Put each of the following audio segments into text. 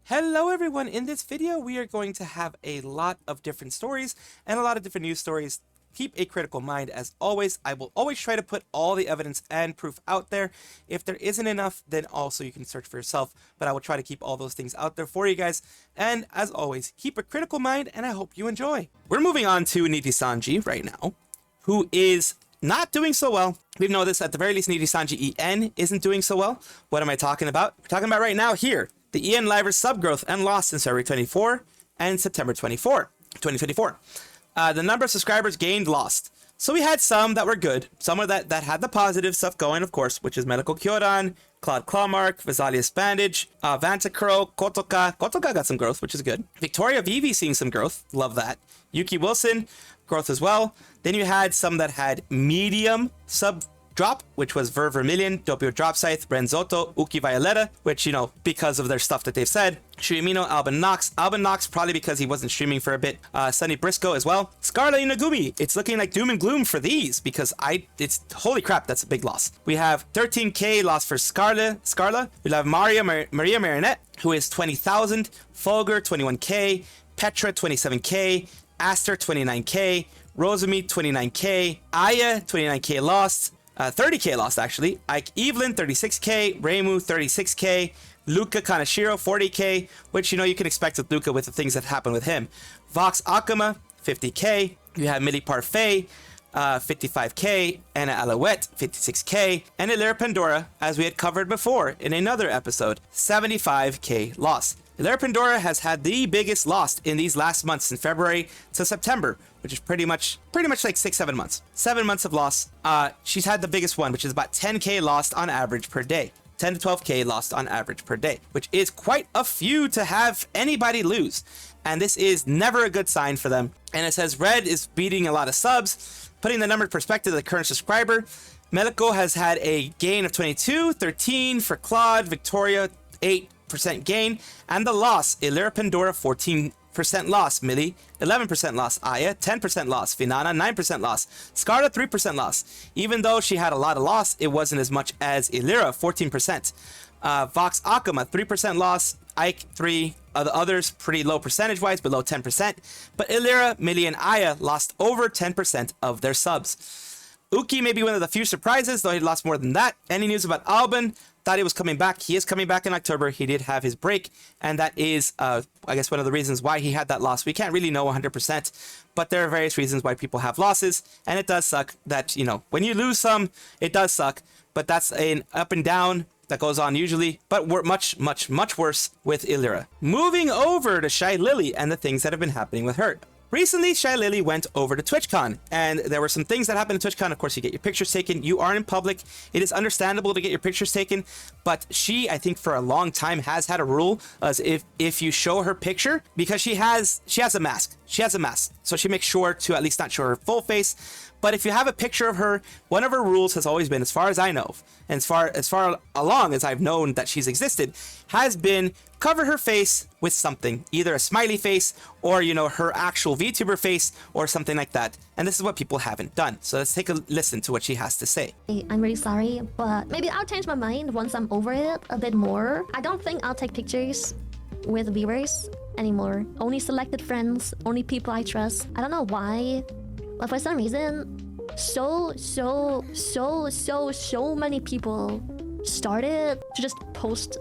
Hello everyone, in this video we are going to have a lot of different stories and a lot of different news stories. Keep a critical mind as always. I will always try to put all the evidence and proof out there. If there isn't enough, then also you can search for yourself, but I will try to keep all those things out there for you guys. And as always, keep a critical mind and I hope you enjoy. We're moving on to Nijisanji right now, who is not doing so well. We've noticed at the very least Nijisanji EN isn't doing so well. What am I talking about? We're talking about right now here. The EN Liver sub growth and loss since February 24 and September 2024. The number of subscribers gained, lost. So we had some that were good, some of that had the positive stuff going, of course, which is Medical Kyoran, Cloud Clawmark, Vesalius Bandage, Vantacro, Kotoka. Kotoka got some growth, which is good. Victoria Vivi seeing some growth, love that. Yuki Wilson, growth as well. Then you had some that had medium sub drop, which was VReverie, Doppio Drop Scythe, Brenzotto, Uki Violetta, which, you know, because of their stuff that they've said. Shuimino, Alban Knox probably because he wasn't streaming for a bit. Sunny Briscoe as well. Scarlett Inagumi, it's looking like doom and gloom for these because it's holy crap, that's a big loss. We have 13k loss for Scarla. We have Maria Marinette, who is 20,000, Fulgur 21k, Petra 27k, Aster 29k, Rosemi 29k, Aya 29k lost. 30k lost actually. Ike Evelyn 36k, Reimu 36k, Luca Kanashiro 40k, which you know you can expect with Luca with the things that happen with him. Vox Akama 50k. You have Millie Parfait 55k, Anna Alouette 56k, and Elira Pandora, as we had covered before in another episode, 75k loss. Elira Pandora has had the biggest loss in these last months in February to September, which is pretty much like 6-7 months. 7 months of loss. She's had the biggest one, which is about 10k lost on average per day. 10 to 12k lost on average per day, which is quite a few to have anybody lose. And this is never a good sign for them. And it says Red is beating a lot of subs, putting the number in perspective of the current subscriber. Medico has had a gain of 22, 13 for Claude, Victoria 8% gain, and the loss, Elira Pandora 14% loss, Millie 11% loss, Aya 10% loss, Finana 9% loss, Scarlett 3% loss. Even though she had a lot of loss, it wasn't as much as Elira 14%. Vox Akama 3% loss, Ike 3, the others pretty low percentage wise, below 10%, but Elira, Millie, and Aya lost over 10% of their subs. Uki may be one of the few surprises, though he lost more than that. Any news about Alban? Thought he was coming back. He is coming back in October. He did have his break, and that is, I guess, one of the reasons why he had that loss. We can't really know 100%, but there are various reasons why people have losses, and it does suck that, you know, when you lose some, it does suck, but that's an up and down that goes on usually, but much worse with Elira. Moving over to Shylily and the things that have been happening with her. Recently, Shylily went over to TwitchCon, and there were some things that happened at TwitchCon. Of course, you get your pictures taken. You are in public. It is understandable to get your pictures taken, but she, I think for a long time, has had a rule as if you show her picture, because she has a mask. She has a mask, so she makes sure to at least not show her full face. But if you have a picture of her, one of her rules has always been, as far as I know, and as far along as I've known that she's existed, has been cover her face with something, either a smiley face or, you know, her actual VTuber face or something like that. And this is what people haven't done. So let's take a listen to what she has to say. I'm really sorry, but maybe I'll change my mind once I'm over it a bit more. I don't think I'll take pictures with viewers anymore. Only selected friends, only people I trust. I don't know why, but for some reason, so many people started to just post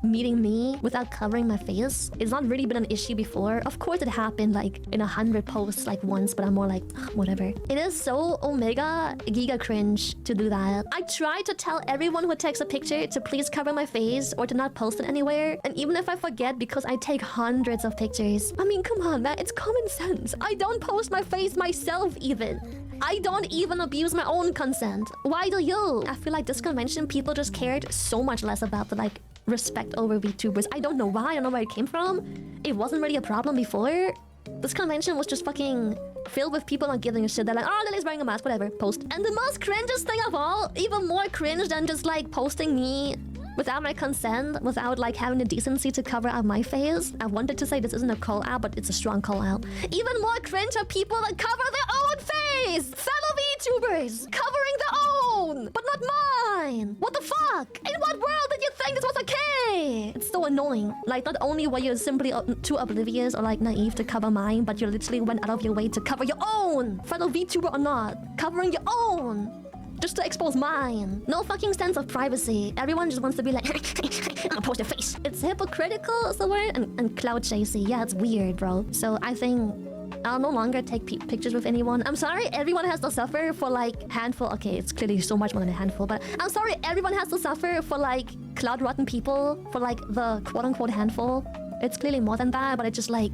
meeting me without covering my face. It's not really been an issue before. Of course it happened like in 100 posts like once, but I'm more like, ugh, whatever. It is so omega giga cringe to do that. I try to tell everyone who takes a picture to please cover my face or to not post it anywhere, and even if I forget, because I take hundreds of pictures, I mean, come on, man, it's common sense. I don't post my face myself even. I don't even abuse my own consent. Why do you? I feel like this convention, people just cared so much less about the like respect over VTubers. I don't know why, I don't know where it came from. It wasn't really a problem before. This convention was just fucking filled with people not giving a shit. They're like, oh, Lily's wearing a mask, whatever, post. And the most cringiest thing of all, even more cringe than just like posting me without my consent, without like having the decency to cover up my face. I wanted to say this isn't a call out, but it's a strong call out. Even more cringe are people that cover their own face! Fellow VTubers covering their own, but not mine! What the fuck? In what world did you think this was okay? It's so annoying. Like, not only were you simply too oblivious or like naive to cover mine, but you literally went out of your way to cover your own! Fellow VTuber or not, covering your own! Just to expose mine. No fucking sense of privacy. Everyone just wants to be like, I'm gonna post your face. It's hypocritical, is the word? And cloud chasey. Yeah, it's weird, bro. So I think I'll no longer take pictures with anyone. I'm sorry, everyone has to suffer for like handful. Okay, it's clearly so much more than a handful, but I'm sorry, everyone has to suffer for like cloud rotten people, for like the quote unquote handful. It's clearly more than that, but it's just like,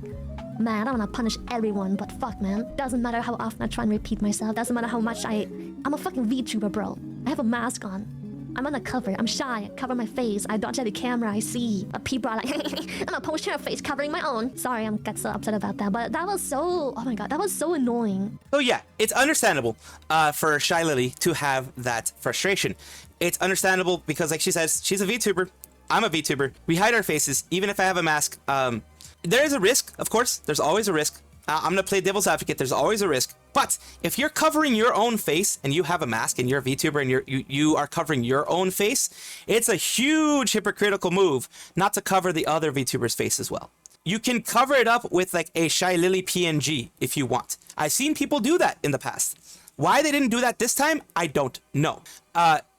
man, I wanna punish everyone, but fuck, man. Doesn't matter how often I try and repeat myself. Doesn't matter how much I'm a fucking VTuber, bro. I have a mask on. I'm undercover. I'm shy. I cover my face. I dodge at the camera. I see. People are like, I'm gonna post your face covering my own. Sorry, I'm get so upset about that. But that was so... Oh my god, that was so annoying. So yeah, it's understandable for Shylily to have that frustration. It's understandable because, like she says, she's a VTuber. I'm a VTuber. We hide our faces, even if I have a mask. There is a risk, of course. There's always a risk. I'm gonna play devil's advocate. There's always a risk. But if you're covering your own face and you have a mask and you're a VTuber and you are covering your own face, it's a huge hypocritical move not to cover the other VTuber's face as well. You can cover it up with like a Shylily PNG if you want. I've seen people do that in the past. Why they didn't do that this time, I don't know.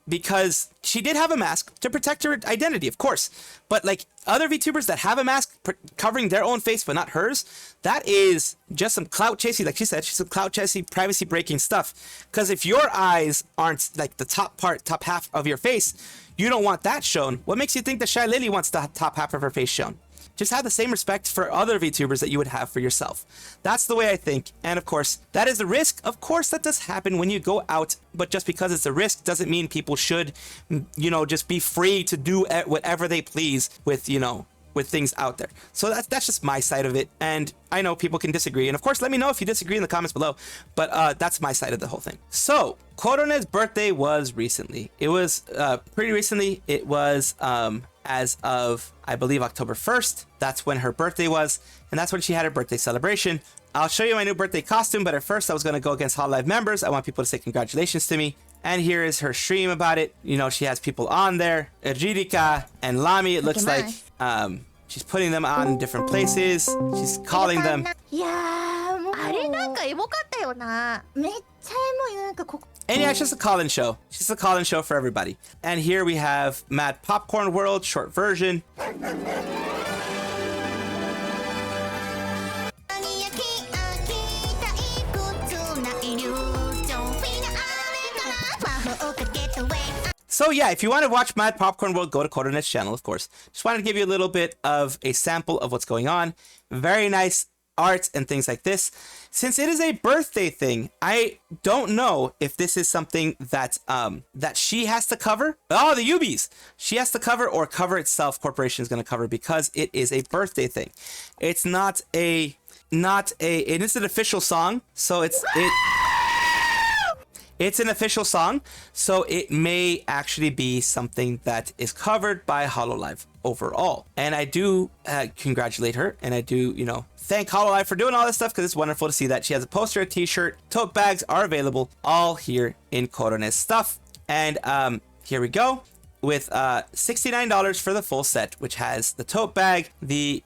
Because she did have a mask to protect her identity, of course. But like other VTubers that have a mask covering their own face but not hers, that is just some clout chasing, like she said, she's some clout chasing, privacy breaking stuff. Because if your eyes aren't like the top half of your face, you don't want that shown. What makes you think that Shylily wants the top half of her face shown? Just have the same respect for other VTubers that you would have for yourself. That's the way I think. And of course, that is a risk. Of course, that does happen when you go out. But just because it's a risk doesn't mean people should, you know, just be free to do whatever they please with, you know, with things out there. So that's just my side of it. And I know people can disagree. And of course, let me know if you disagree in the comments below. But that's my side of the whole thing. So Korone's birthday was recently. It was pretty recently. It was as of, I believe, October 1st. That's when her birthday was. And that's when she had her birthday celebration. I'll show you my new birthday costume. But at first, I was going to go against Hololive members. I want people to say congratulations to me. And here is her stream about it. You know, she has people on there. Ejirika and Lami, it looks like. She's putting them on different places. She's calling them. And yeah, it's just a call-in show. It's just a call-in show for everybody. And here we have Mad Popcorn World, short version. So yeah, if you want to watch Mad Popcorn World, go to Korone's channel, of course. Just wanted to give you a little bit of a sample of what's going on. Very nice art and things like this. Since it is a birthday thing, I don't know if this is something that that she has to cover. Oh, the Ubis! She has to cover, or Cover Itself Corporation is going to cover, because it is a birthday thing. It's not a, it is an official song, so it's an official song, so it may actually be something that is covered by Hololive overall. And I do congratulate her, and I do, you know, thank Hololive for doing all this stuff, because it's wonderful to see that she has a poster, a t-shirt, tote bags are available, all here in Korone's stuff. And here we go with $69 for the full set, which has the tote bag, the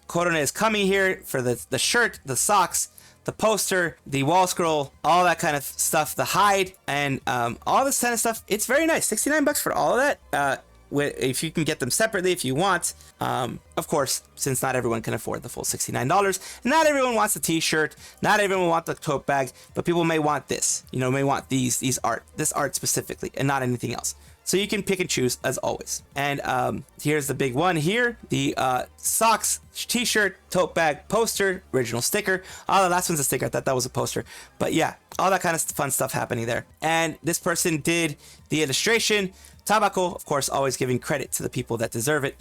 Korone is coming here for the shirt, the socks, the poster, the wall scroll, all that kind of stuff, the hide, and all this kind of stuff. It's very nice. 69 bucks for all of that. If you can get them separately if you want. Of course, since not everyone can afford the full $69. Not everyone wants a t-shirt. Not everyone wants the tote bag, but people may want this. You know, may want this art specifically, and not anything else. So you can pick and choose as always. And here's the big one here. The socks, t-shirt, tote bag, poster, original sticker. Oh, the last one's a sticker. I thought that was a poster. But yeah, all that kind of fun stuff happening there. And this person did the illustration. Tabako, of course, always giving credit to the people that deserve it.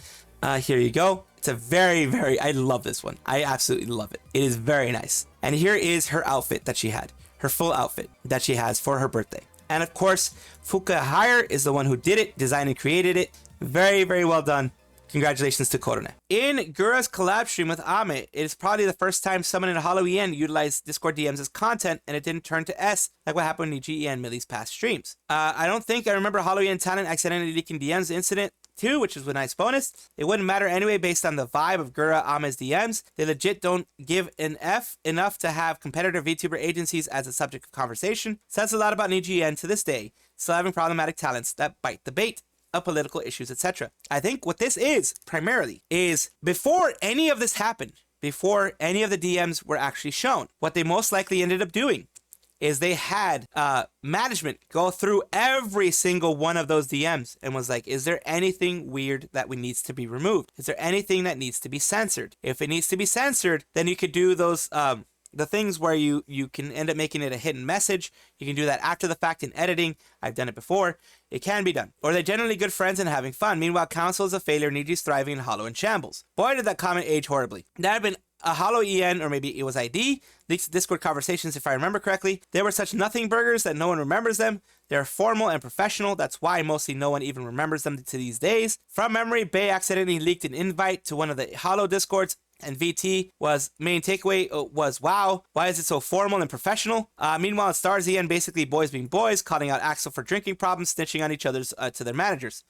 Here you go. It's a very, very, I love this one. I absolutely love it. It is very nice. And here is her outfit that she had. Her full outfit that she has for her birthday. And of course, Fuka Hire is the one who did it, designed and created it. Very, very well done. Congratulations to Korone. In Gura's collab stream with Ame, it is probably the first time someone in Halloween utilized Discord DMs as content and it didn't turn to S like what happened in Niji and Millie's past streams. I don't think I remember Halloween talent accidentally leaking DMs incident too, which was a nice bonus. It wouldn't matter anyway based on the vibe of Gura Ame's DMs. They legit don't give an F enough to have competitor VTuber agencies as a subject of conversation. Says a lot about Niji to this day, still having problematic talents that bite the bait of political issues, etc. I think what this is primarily is before any of this happened, before any of the DMs were actually shown, what they most likely ended up doing is they had management go through every single one of those DMs and was like, is there anything weird that needs to be removed? Is there anything that needs to be censored? If it needs to be censored, then you could do those the things where you can end up making it a hidden message. You can do that after the fact in editing. I've done it before. It can be done. Or they're generally good friends and having fun. Meanwhile, Council is a failure. Niji's thriving and Hollow in shambles. Boy, did that comment age horribly. That had been a Hollow EN, or maybe it was ID, leaks Discord conversations if I remember correctly. They were such nothing burgers that no one remembers them. They're formal and professional. That's why mostly no one even remembers them to these days. From memory, Bay accidentally leaked an invite to one of the Hollow Discords, and VT was main takeaway was, wow, why is it so formal and professional? Meanwhile, Stars EN basically boys being boys, calling out Axel for drinking problems, snitching on each other's to their managers.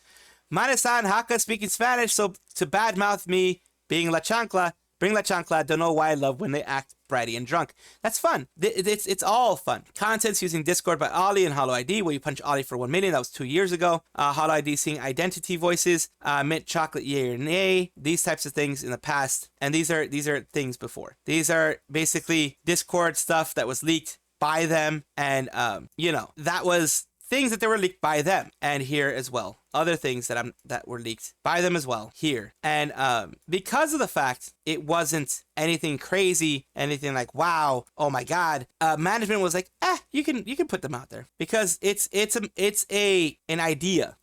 Mane-san Haka speaking Spanish, so to badmouth me being La Chancla, bring La Chancla, don't know why I love when they act bratty and drunk. That's fun. It's all fun. Contents using Discord by Ollie and Hollow ID, where you punch Ollie for 1 million. That was 2 years ago. Hollow ID seeing identity voices, mint chocolate yay or nay, these types of things in the past. And these are things before. These are basically Discord stuff that was leaked by them. And, that was things that they were leaked by them, and here as well. Other things that were leaked by them as well here. And because of the fact it wasn't anything crazy, anything like wow, oh my god, management was like, you can put them out there because it's an idea,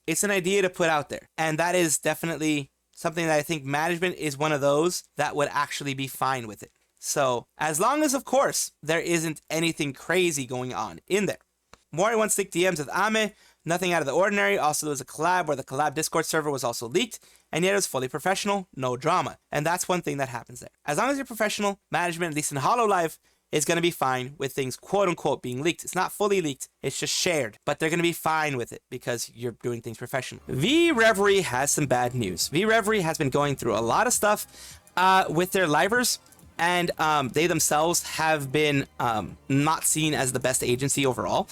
it's an idea to put out there, and that is definitely something that I think management is one of those that would actually be fine with it. So as long as, of course, there isn't anything crazy going on in there. Mori once leaked DMs with Ame, nothing out of the ordinary. Also, there was a collab where the collab Discord server was also leaked, and yet it was fully professional, no drama. And that's one thing that happens there. As long as you're professional, management, at least in Hololive, is going to be fine with things quote-unquote being leaked. It's not fully leaked, it's just shared, but they're going to be fine with it because you're doing things professionally. VReverie has some bad news. VReverie has been going through a lot of stuff with their livers, and they themselves have been not seen as the best agency overall.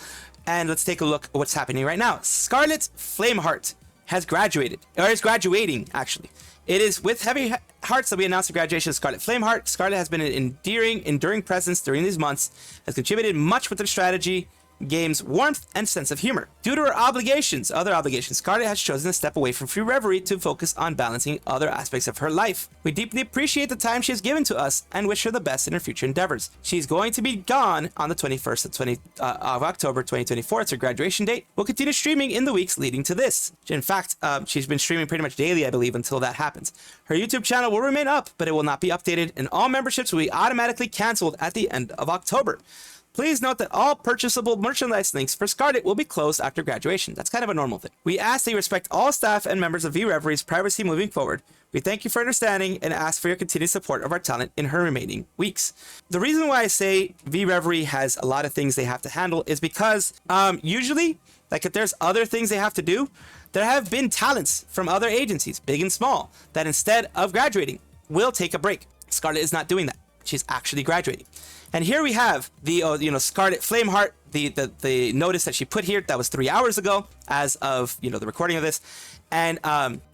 And let's take a look at what's happening right now. Scarlett Flameheart has graduated, or is graduating, actually. It is with heavy hearts that we announce the graduation of Scarlett Flameheart. Scarlett has been an enduring presence during these months, has contributed much with their strategy, game's warmth, and sense of humor. Due to her other obligations, Scarlett has chosen to step away from VReverie to focus on balancing other aspects of her life. We deeply appreciate the time she has given to us and wish her the best in her future endeavors. She's going to be gone on the 21st of October 2024. It's her graduation date. We'll continue streaming in the weeks leading to this. In fact, she's been streaming pretty much daily, I believe, until that happens. Her YouTube channel will remain up, but it will not be updated, and all memberships will be automatically canceled at the end of October. Please note that all purchasable merchandise links for Scarlett will be closed after graduation. That's kind of a normal thing. We ask that you respect all staff and members of VReverie's privacy moving forward. We thank you for understanding and ask for your continued support of our talent in her remaining weeks. The reason why I say VReverie has a lot of things they have to handle is because usually, like if there's other things they have to do, there have been talents from other agencies, big and small, that instead of graduating, will take a break. Scarlett is not doing that. She's actually graduating. And here we have the Scarlett Flameheart, the notice that she put here. That was 3 hours ago as of the recording of this. And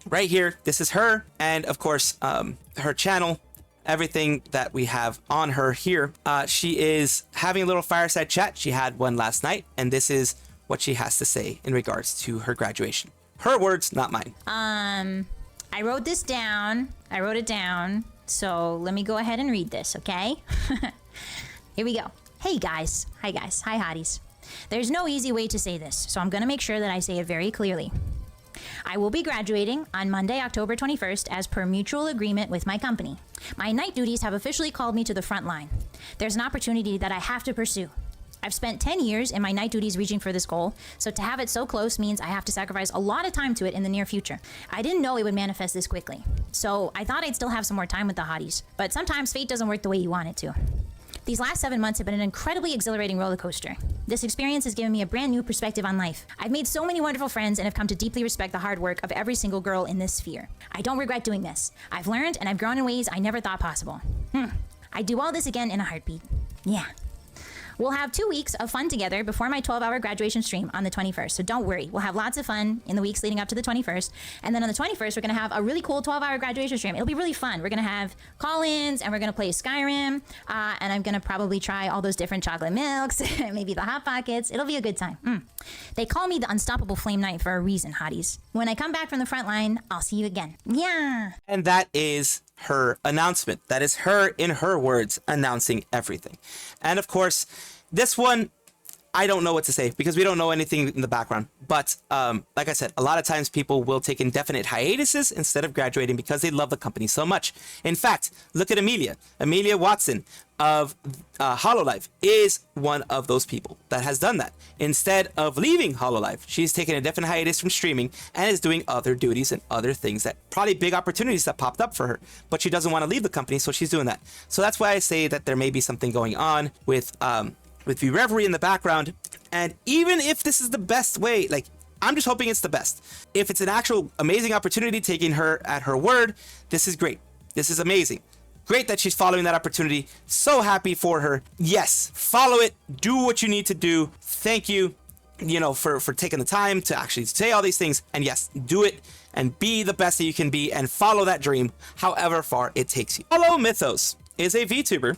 right here, this is her, and of course her channel, everything that we have on her here. She is having a little fireside chat. She had one last night, and this is what she has to say in regards to her graduation. Her words, not mine. I wrote this down. I wrote it down. So let me go ahead and read this, okay? Here we go. Hey guys. Hi guys. Hi hotties. There's no easy way to say this, so I'm gonna make sure that I say it very clearly. I will be graduating on Monday, October 21st, as per mutual agreement with my company. My night duties have officially called me to the front line. There's an opportunity that I have to pursue. I've spent 10 years in my night duties reaching for this goal, so to have it so close means I have to sacrifice a lot of time to it in the near future. I didn't know it would manifest this quickly, so I thought I'd still have some more time with the hotties, but sometimes fate doesn't work the way you want it to. These last 7 months have been an incredibly exhilarating roller coaster. This experience has given me a brand new perspective on life. I've made so many wonderful friends and have come to deeply respect the hard work of every single girl in this sphere. I don't regret doing this. I've learned and I've grown in ways I never thought possible. I'd do all this again in a heartbeat. Yeah. We'll have 2 weeks of fun together before my 12-hour graduation stream on the 21st. So don't worry, we'll have lots of fun in the weeks leading up to the 21st. And then on the 21st, we're gonna have a really cool 12-hour graduation stream. It'll be really fun. We're gonna have call-ins and we're gonna play Skyrim. And I'm gonna probably try all those different chocolate milks, maybe the Hot Pockets. It'll be a good time. They call me the Unstoppable Flame Knight for a reason, hotties. When I come back from the front line, I'll see you again. Yeah. And that is her announcement. That is her, in her words, announcing everything. And of course, this one, I don't know what to say because we don't know anything in the background. But like I said, a lot of times people will take indefinite hiatuses instead of graduating because they love the company so much. In fact, look at Amelia. Amelia Watson of Hololive is one of those people that has done that. Instead of leaving Hololive, she's taken a definite hiatus from streaming and is doing other duties and other things that probably big opportunities that popped up for her. But she doesn't want to leave the company, so she's doing that. So that's why I say that there may be something going on with VReverie in the background. And even if this is the best way, like, I'm just hoping it's the best. If it's an actual amazing opportunity, taking her at her word, this is great. This is amazing. Great that she's following that opportunity. So happy for her. Yes, follow it. Do what you need to do. Thank you, for taking the time to actually say all these things. And yes, do it and be the best that you can be and follow that dream, however far it takes you. Hello, Mythos is a VTuber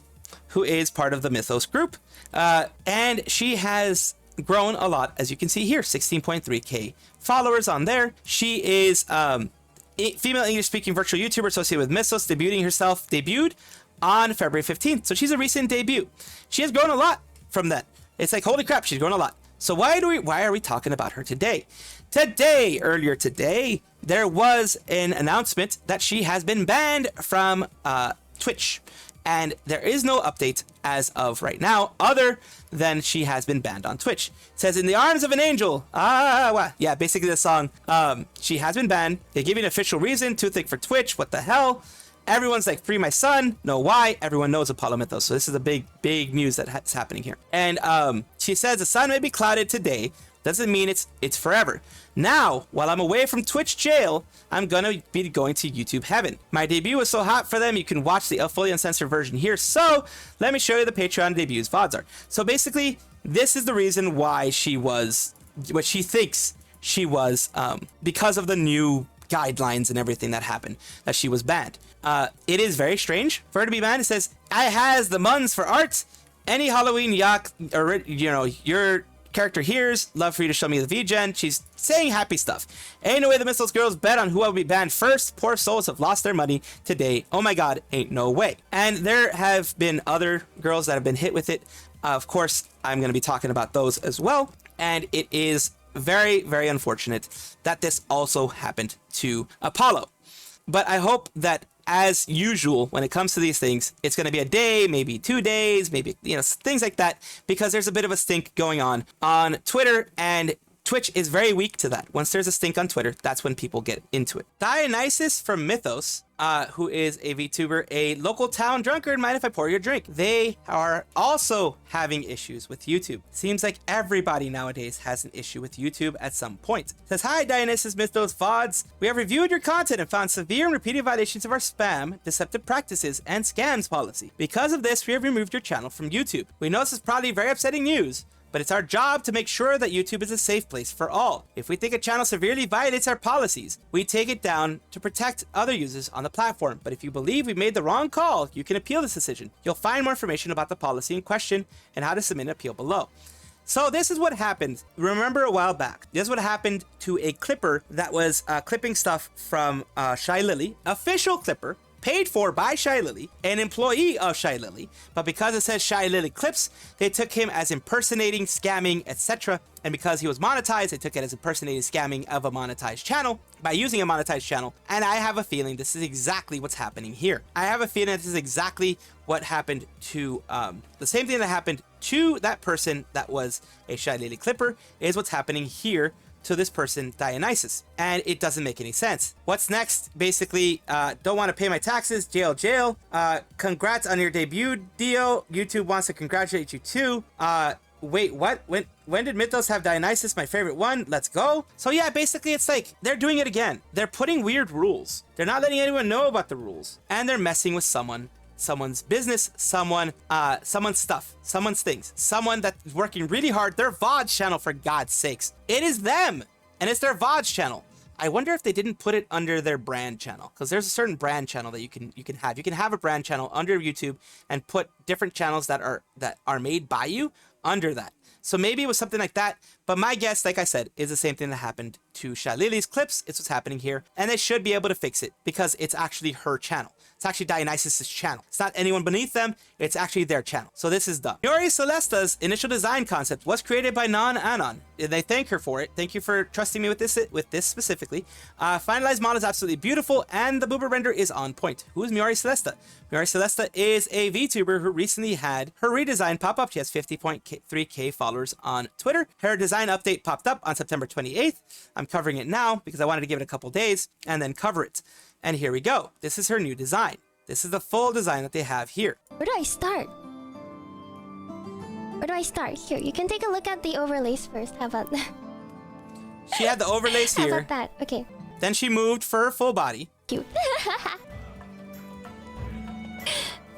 who is part of the Mythos group. And she has grown a lot, as you can see here, 16.3k followers on there. She is female English-speaking virtual YouTuber associated with Mythos, debuted on February 15th. So she's a recent debut. She has grown a lot from that. It's like, holy crap, she's grown a lot. So why are we talking about her today? Earlier today, there was an announcement that she has been banned from Twitch. And there is no update as of right now, other than she has been banned on Twitch. It says, in the arms of an angel. Yeah, basically the song. She has been banned. They give you an official reason. Too thick for Twitch. What the hell? Everyone's like, free my son. No, why? Everyone knows Apollo Mythos. So this is a big news that's happening here. And she says, the sun may be clouded today. Doesn't mean it's forever. Now, while I'm away from Twitch jail, I'm gonna be going to YouTube heaven. My debut was so hot for them, you can watch the fully uncensored version here. So let me show you the Patreon debuts VODs are. So basically, this is the reason why she was what she thinks she was, because of the new guidelines and everything that happened, that she was banned. It is very strange for her to be banned. It says, I has the muns for art. Any Halloween yak, or your character here's, love for you to show me the VGen. She's saying happy stuff. Ain't no way the Mythos girls bet on who will be banned first. Poor souls have lost their money today. Oh my god, ain't no way. And there have been other girls that have been hit with it. Of course, I'm going to be talking about those as well. And it is very, very unfortunate that this also happened to Apollo. But I hope that, as usual, when it comes to these things, it's going to be a day, maybe 2 days, maybe, things like that, because there's a bit of a stink going on Twitter, and Twitch is very weak to that. Once there's a stink on Twitter, that's when people get into it. Dionysus from Mythos, who is a VTuber, a local town drunkard, mind if I pour your drink? They are also having issues with YouTube. Seems like everybody nowadays has an issue with YouTube at some point. Says, hi Dionysus Mythos VODs. We have reviewed your content and found severe and repeated violations of our spam, deceptive practices, and scams policy. Because of this, we have removed your channel from YouTube. We know this is probably very upsetting news, but it's our job to make sure that YouTube is a safe place for all. If we think a channel severely violates our policies, we take it down to protect other users on the platform. But if you believe we made the wrong call, you can appeal this decision. You'll find more information about the policy in question and how to submit an appeal below. So this is what happened. Remember a while back, this is what happened to a clipper that was clipping stuff from Shylily, official clipper, paid for by Shylily, an employee of Shylily, but because it says Shylily clips, they took him as impersonating, scamming, etc. And because he was monetized, they took it as impersonating, scamming of a monetized channel by using a monetized channel. And I have a feeling this is exactly what's happening here. I have a feeling this is exactly what happened to the same thing that happened to that person that was a Shylily clipper is what's happening here to this person, Dionysus. And it doesn't make any sense. What's next? Basically, don't want to pay my taxes, jail. Congrats on your debut, Dio. YouTube wants to congratulate you too. Wait, what? When did Mythos have Dionysus, my favorite one? Let's go. So yeah, basically it's like they're doing it again. They're putting weird rules. They're not letting anyone know about the rules. And they're messing with someone's business, someone's stuff, someone's things, someone that's working really hard, their VOD channel, for God's sakes. It is them, and it's their VOD channel. I wonder if they didn't put it under their brand channel, because there's a certain brand channel that you can have. You can have a brand channel under YouTube and put different channels that are made by you under that. So maybe it was something like that. But my guess, like I said, is the same thing that happened to Shylily's clips. It's what's happening here. And they should be able to fix it because it's actually her channel. It's actually Dionysus' channel. It's not anyone beneath them. It's actually their channel. So this is dumb. Miori Celesta's initial design concept was created by Non-Anon. They thank her for it. Thank you for trusting me with this specifically. Finalized model is absolutely beautiful, and the boober render is on point. Who is Miori Celesta? Miori Celesta is a VTuber who recently had her redesign pop up. She has 50.3k followers on Twitter. Her design update popped up on September 28th. I'm covering it now because I wanted to give it a couple days and then cover it. And here we go. This is her new design. This is the full design that they have here. Where do I start? Where do I start? Here, you can take a look at the overlays first. How about that? She had the overlays here. How about that? Okay. Then she moved for her full body. Cute.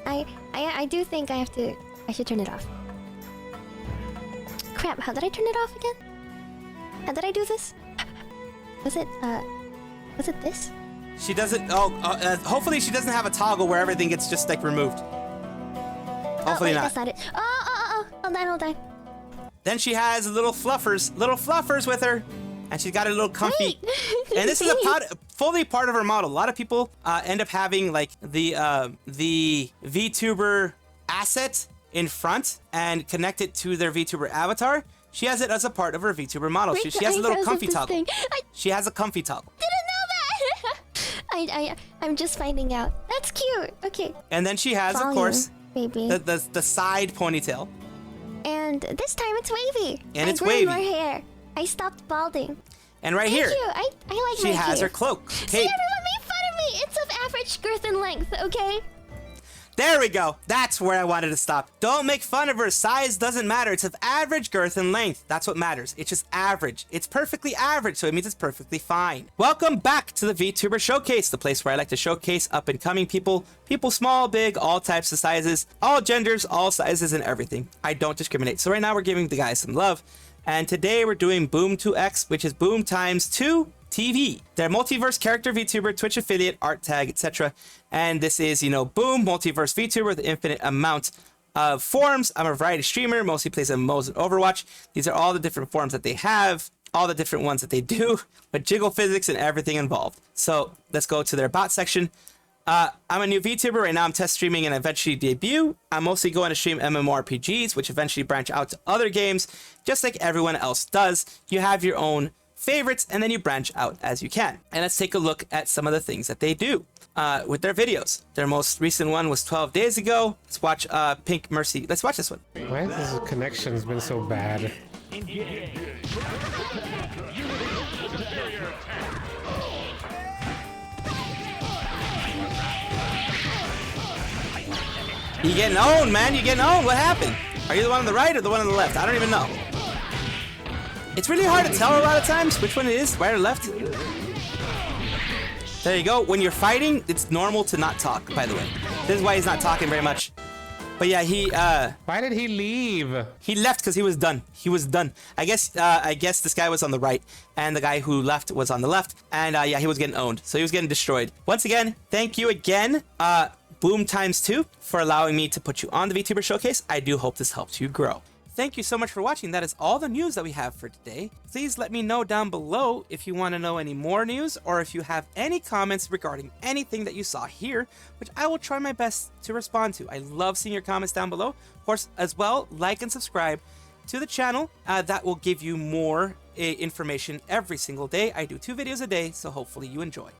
I do think I should turn it off. Crap, how did I turn it off again? How did I do this? Was it this? She doesn't, hopefully she doesn't have a toggle where everything gets just like removed. Hopefully not. That's not it. Oh, hold on. Then she has little fluffers with her. And she's got a little comfy. And this is fully part of her model. A lot of people end up having like the VTuber asset in front and connect it to their VTuber avatar. She has it as a part of her VTuber model. Wait, she has a little comfy this toggle. thing. She has a comfy toggle. Didn't know that. I'm just finding out. That's cute. Okay. And then she has, of course, baby. the side ponytail. And this time it's wavy. And it's I grew wavy. more hair. I stopped balding. And right Thank here, you. I like she my has hair. her cloak. See, Cape. everyone made fun of me. It's of average girth and length, okay? There we go. That's where I wanted to stop. Don't make fun of her. Size doesn't matter. It's of average girth and length. That's what matters. It's just average. It's perfectly average, so it means it's perfectly fine. Welcome back to the VTuber Showcase, the place where I like to showcase up-and-coming people. People small, big, all types of sizes, all genders, all sizes, and everything. I don't discriminate. So right now we're giving the guys some love. And today we're doing Boom2X, which is Boom times 2 TV. They're multiverse character VTuber, Twitch affiliate, art tag, etc. And this is, Boom, multiverse VTuber with infinite amount of forms. I'm a variety streamer, mostly plays MMOs and Overwatch. These are all the different forms that they have, all the different ones that they do, with jiggle physics and everything involved. So let's go to their bot section. I'm a new VTuber. Right now I'm test streaming and eventually debut. I'm mostly going to stream MMORPGs, which eventually branch out to other games, just like everyone else does. You have your own favorites and then you branch out as you can. And let's take a look at some of the things that they do with their videos. Their most recent one was 12 days ago. Let's watch Pink Mercy. Let's watch this one. Why has this connection's been so bad? You getting owned, man. You getting owned. What happened? Are you the one on the right or the one on the left? I don't even know. It's really hard to tell a lot of times which one it is, right or left. There you go. When you're fighting, it's normal to not talk, by the way. This is why he's not talking very much. But yeah, why did he leave? He left because he was done. He was done. I guess this guy was on the right, and the guy who left was on the left. And yeah, he was getting owned. So he was getting destroyed. Once again, thank you again, Boom times 2, for allowing me to put you on the VTuber Showcase. I do hope this helps you grow. Thank you so much for watching. That is all the news that we have for today. Please let me know down below if you want to know any more news or if you have any comments regarding anything that you saw here, which I will try my best to respond to. I love seeing your comments down below. Of course, as well, like and subscribe to the channel. That will give you more information every single day. I do 2 videos a day, so hopefully you enjoy.